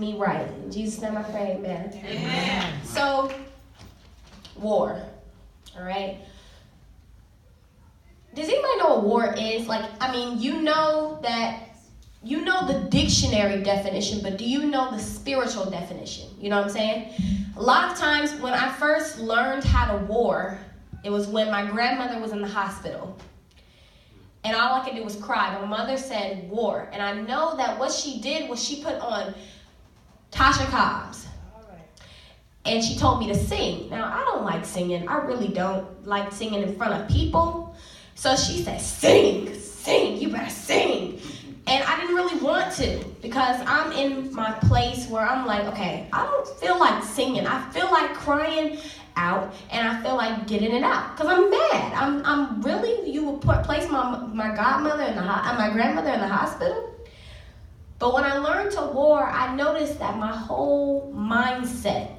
Me right. In Jesus' name I pray, amen. Amen. So, war. All right. Does anybody know what war is? You know the dictionary definition, but do you know the spiritual definition? You know what I'm saying? A lot of times when I first learned how to war, it was when my grandmother was in the hospital. And all I could do was cry. My mother said war. And I know that what she did was she put on Tasha Cobbs. And she told me to sing. Now, I don't like singing. I really don't like singing in front of people. So she said, sing, you better sing. And I didn't really want to because I'm in my place where I'm like, okay, I don't feel like singing. I feel like crying out and I feel like getting it out because I'm mad. I'm really, you would place my godmother my grandmother in the hospital. But when I learned to war, I noticed that my whole mindset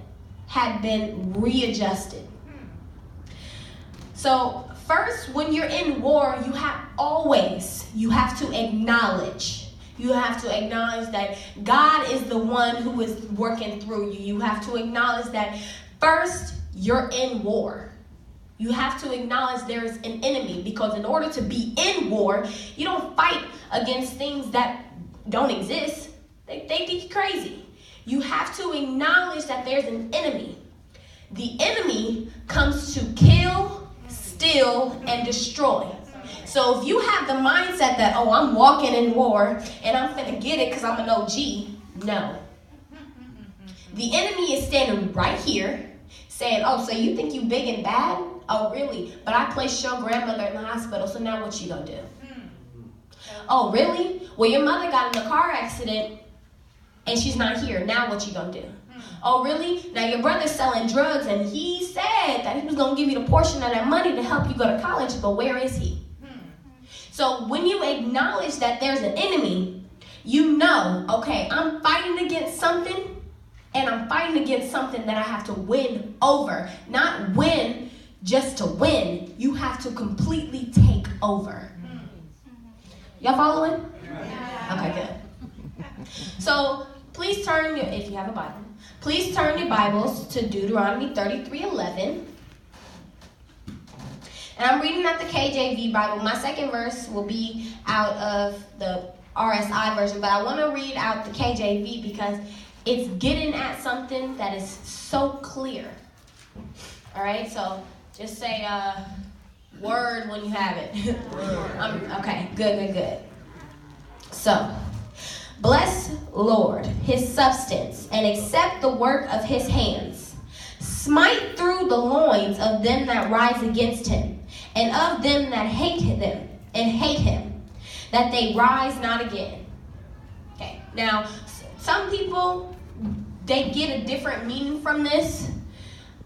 had been readjusted. So first, when you're in war, you have to acknowledge. You have to acknowledge that God is the one who is working through you. You have to acknowledge that first, you're in war. You have to acknowledge there is an enemy because in order to be in war, you don't fight against things that don't exist. They think you crazy. You have to acknowledge that there's an enemy. The enemy comes to kill, steal, and destroy. So if you have the mindset that, I'm walking in war and I'm finna get it because I'm an OG, no. The enemy is standing right here saying, so you think you big and bad? Oh, really? But I placed your grandmother in the hospital, so now what you gonna do? Oh, really? Well, your mother got in a car accident and she's not here. Now what you gonna do? Oh, really? Now your brother's selling drugs and he said that he was gonna give you the portion of that money to help you go to college, but where is he? So when you acknowledge that there's an enemy, you know, okay, I'm fighting against something and I'm fighting against something that I have to win over. Not win just to win. You have to completely take over. Y'all following? Okay, good. So please turn if you have a Bible, please turn your Bibles to Deuteronomy 33:11. And I'm reading out the KJV Bible. My second verse will be out of the RSI version, but I want to read out the KJV because it's getting at something that is so clear. All right, so just say word when you have it. Okay, good. So, bless Lord, his substance, and accept the work of his hands. Smite through the loins of them that rise against him, and of them that hate him, that they rise not again. Okay, now, some people, they get a different meaning from this.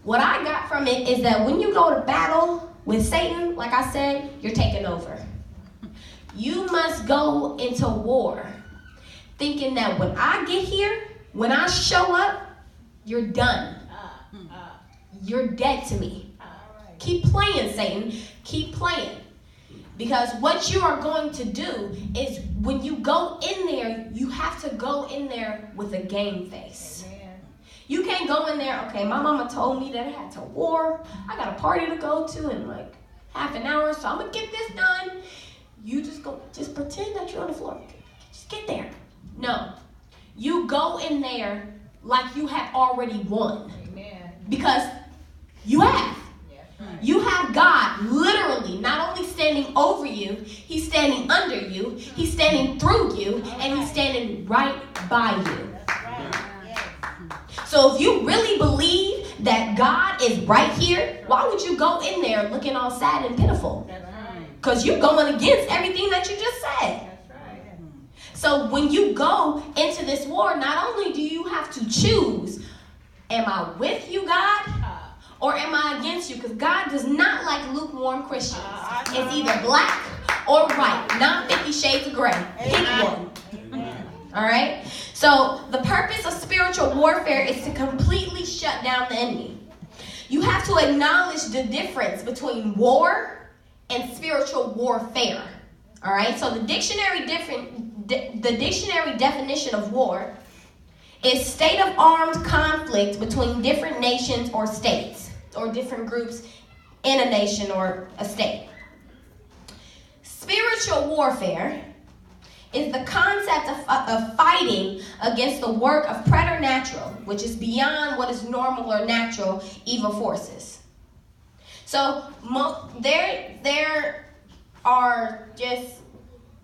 What I got from it is that when you go to battle with Satan, like I said, you're taking over. You must go into war thinking that when I get here, when I show up, you're done. You're dead to me. Keep playing, Satan. Keep playing. Because what you are going to do is when you go in there, you have to go in there with a game face. You can't go in there, okay, my mama told me that I had to war. I got a party to go to in like half an hour, so I'm going to get this done. You just pretend that you're on the floor. Just get there. No. You go in there like you have already won. Amen. Because you have. You have God literally not only standing over you, he's standing under you, he's standing through you, and he's standing right by you. So if you really believe that God is right here, why would you go in there looking all sad and pitiful? Because you're going against everything that you just said. So when you go into this war, not only do you have to choose, am I with you, God? Or am I against you? Because God does not like lukewarm Christians. It's either black or white, not 50 Shades of Gray. Pick one. All right? So the purpose of spiritual warfare is to completely shut down the enemy. You have to acknowledge the difference between war and spiritual warfare. All right? So the dictionary definition of war is state of armed conflict between different nations or states, or different groups in a nation or a state. Spiritual warfare is the concept of fighting against the work of preternatural, which is beyond what is normal or natural evil forces. So there are just,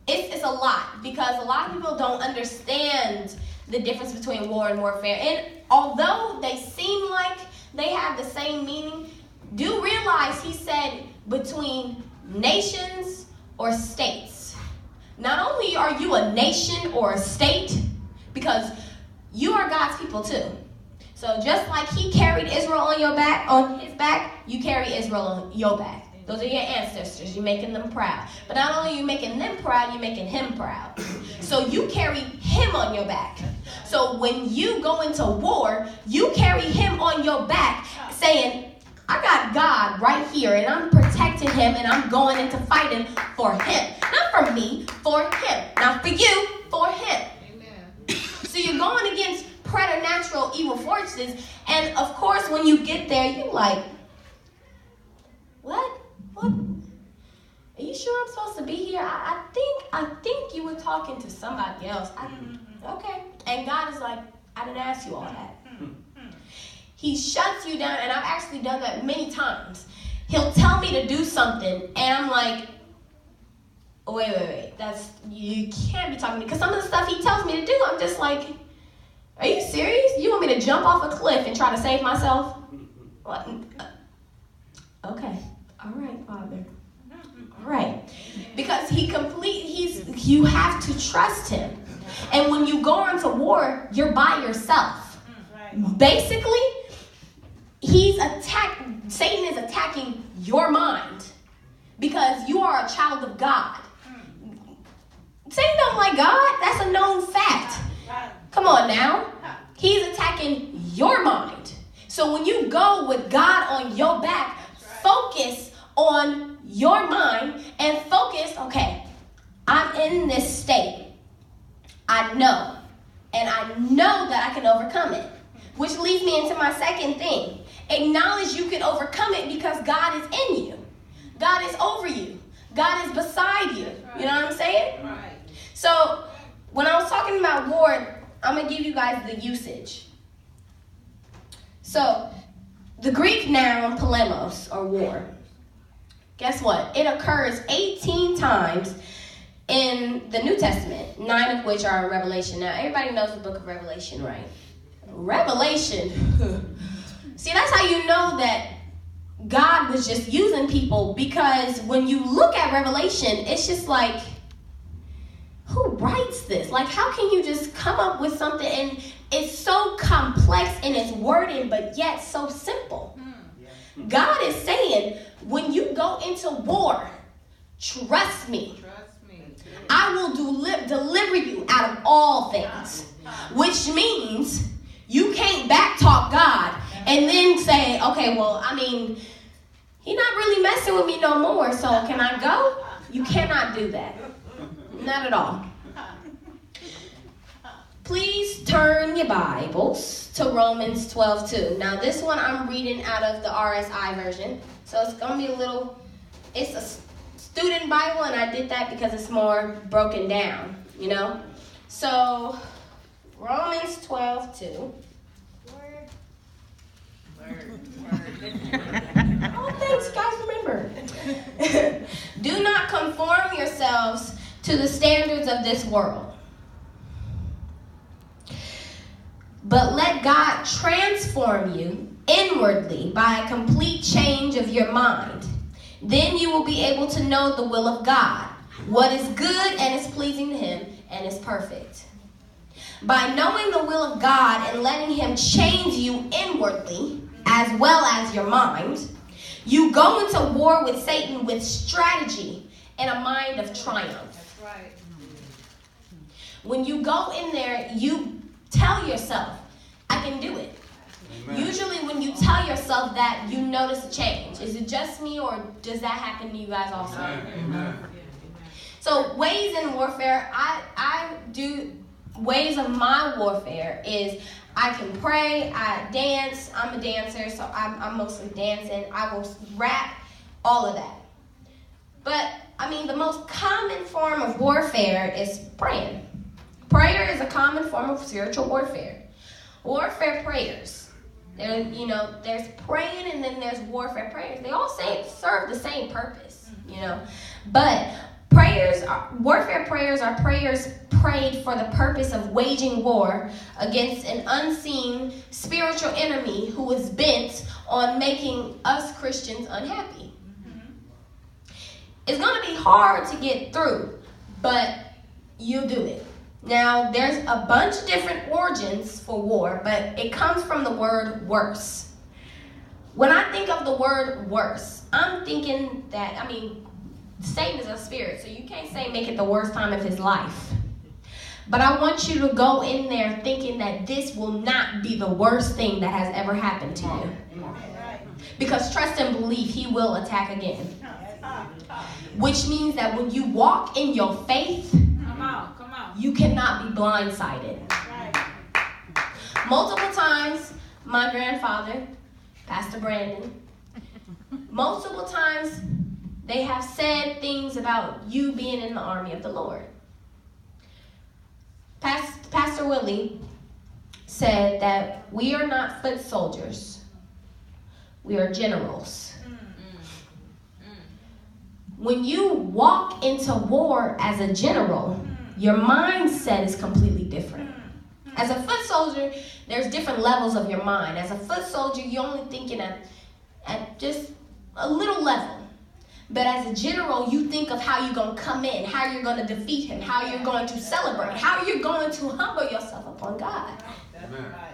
it's a lot, because a lot of people don't understand the difference between war and warfare. And although they seem like they have the same meaning, do realize he said between nations or states. Not only are you a nation or a state, because you are God's people too. So just like he carried Israel on his back, you carry Israel on your back. Those are your ancestors. You're making them proud. But not only are you making them proud, you're making him proud. So you carry him on your back. So when you go into war, you carry him on your back, saying, I got God right here, and I'm protecting him, and I'm going into fighting for him. Not for me, for him. Not for you, for him. Amen. So you're going against preternatural evil forces, and of course, when you get there, you're like, what? What? Are you sure I'm supposed to be here? I think you were talking to somebody else. Okay. And God is like, I didn't ask you all that. He shuts you down, and I've actually done that many times. He'll tell me to do something, and I'm like, wait. You can't be talking to me. Because some of the stuff he tells me to do, I'm just like, are you serious? You want me to jump off a cliff and try to save myself? What? Okay. All right, Father. All right. Because you have to trust him. And when you go into war, you're by yourself. Basically, Satan is attacking your mind because you are a child of God. Satan don't like God. That's a known fact. Come on now. He's attacking your mind. So when you go with God on your back, focus on your mind and focus, okay, I'm in this state. I know. And I know that I can overcome it. Which leads me into my second thing. Acknowledge you can overcome it because God is in you. God is over you. God is beside you. You know what I'm saying? Right. So when I was talking about war, I'm going to give you guys the usage. So the Greek noun polemos, or war. Guess what? It occurs 18 times in the New Testament, 9 of which are in Revelation. Now, everybody knows the book of Revelation, right? Revelation. See, that's how you know that God was just using people, because when you look at Revelation, it's just like, who writes this? Like, how can you just come up with something and it's so complex in its wording, but yet so simple? God is saying, when you go into war, trust me. I will deliver you out of all things. Which means you can't backtalk God and then say, okay, well, I mean, he's not really messing with me no more, so can I go? You cannot do that. Not at all. Please turn your Bibles to Romans 12:2. Now, this one I'm reading out of the RSI version, so it's going to be it's a student Bible, and I did that because it's more broken down, you know? So, Romans 12:2. Oh, thanks, guys, remember. Do not conform yourselves to the standards of this world, but let God transform you inwardly by a complete change of your mind. Then you will be able to know the will of God, what is good and is pleasing to him and is perfect. By knowing the will of God and letting him change you inwardly, as well as your mind, you go into war with Satan with strategy and a mind of triumph. That's right. When you go in there, you tell yourself, I can do it. Amen. Usually when you tell yourself that, you notice a change. Is it just me, or does that happen to you guys also? Amen. So ways in warfare, I do ways of my warfare is I can pray, I dance. I'm a dancer, so I'm mostly dancing. I will rap, all of that. But, I mean, the most common form of warfare is praying. Prayer is a common form of spiritual warfare. Warfare prayers. There's praying and then there's warfare prayers. They all serve the same purpose, But warfare prayers are prayers prayed for the purpose of waging war against an unseen spiritual enemy who is bent on making us Christians unhappy. It's going to be hard to get through, but you do it. Now, there's a bunch of different origins for war, but it comes from the word worse. When I think of the word worse, I'm thinking that, Satan is a spirit, so you can't say make it the worst time of his life. But I want you to go in there thinking that this will not be the worst thing that has ever happened to you. Because trust and believe he will attack again. Which means that when you walk in your faith, you cannot be blindsided. Multiple times, my grandfather, Pastor Brandon, multiple times they have said things about you being in the army of the Lord. Pastor Willie said that we are not foot soldiers. We are generals. When you walk into war as a general, your mindset is completely different. As a foot soldier, there's different levels of your mind. As a foot soldier, you're only thinking at just a little level. But as a general, you think of how you're going to come in, how you're going to defeat him, how you're going to celebrate, how you're going to humble yourself upon God. That's right.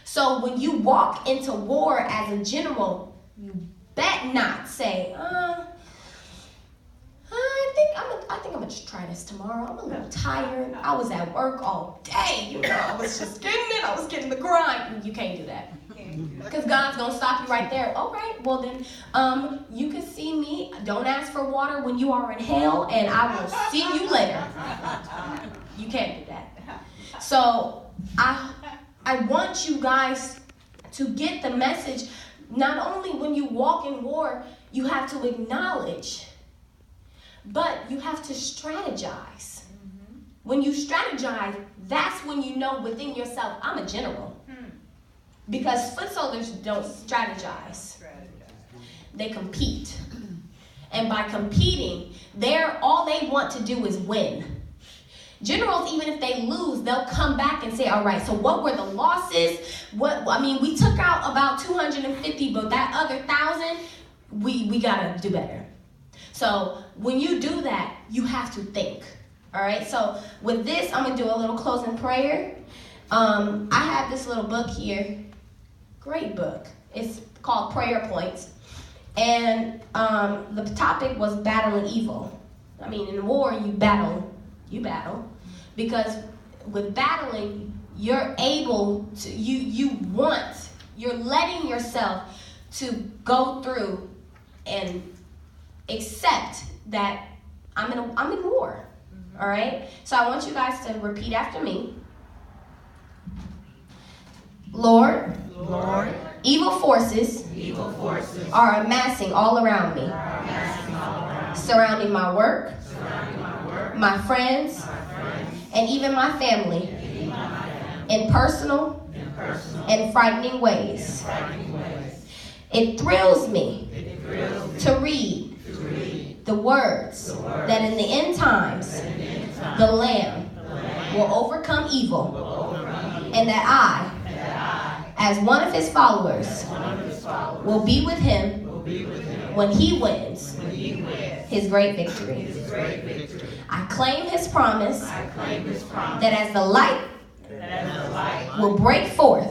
So when you walk into war as a general, you bet not say, I think I'm going to just try this tomorrow. I'm a little tired. I was at work all day. I was just getting it. I was getting the grind. You can't do that. Because God's going to stop you right there. All right, well then, you can see me. Don't ask for water when you are in hell, and I will see you later. You can't do that. So I want you guys to get the message. Not only when you walk in war, you have to acknowledge, but you have to strategize. When you strategize, that's when you know within yourself, I'm a general. Because foot soldiers don't strategize. They compete. And by competing, all they want to do is win. Generals, even if they lose, they'll come back and say, all right, so what were the losses? We took out about 250, but that other 1,000, we got to do better. So when you do that, you have to think. All right, so with this, I'm going to do a little closing prayer. I have this little book here. Great book. It's called Prayer Points. And the topic was battling evil. In war, you battle. Because with battling, you're able to, you're letting yourself to go through and accept that I'm in war. All right? So I want you guys to repeat after me. Lord, evil forces are amassing all around me, surrounding my work, my friends, and even my family, in personal and frightening ways. It thrills me to read the words that in the end times the Lamb will overcome evil, and that I, as one of his followers, will be with him when he wins his great victory. I claim his promise that as the light will break forth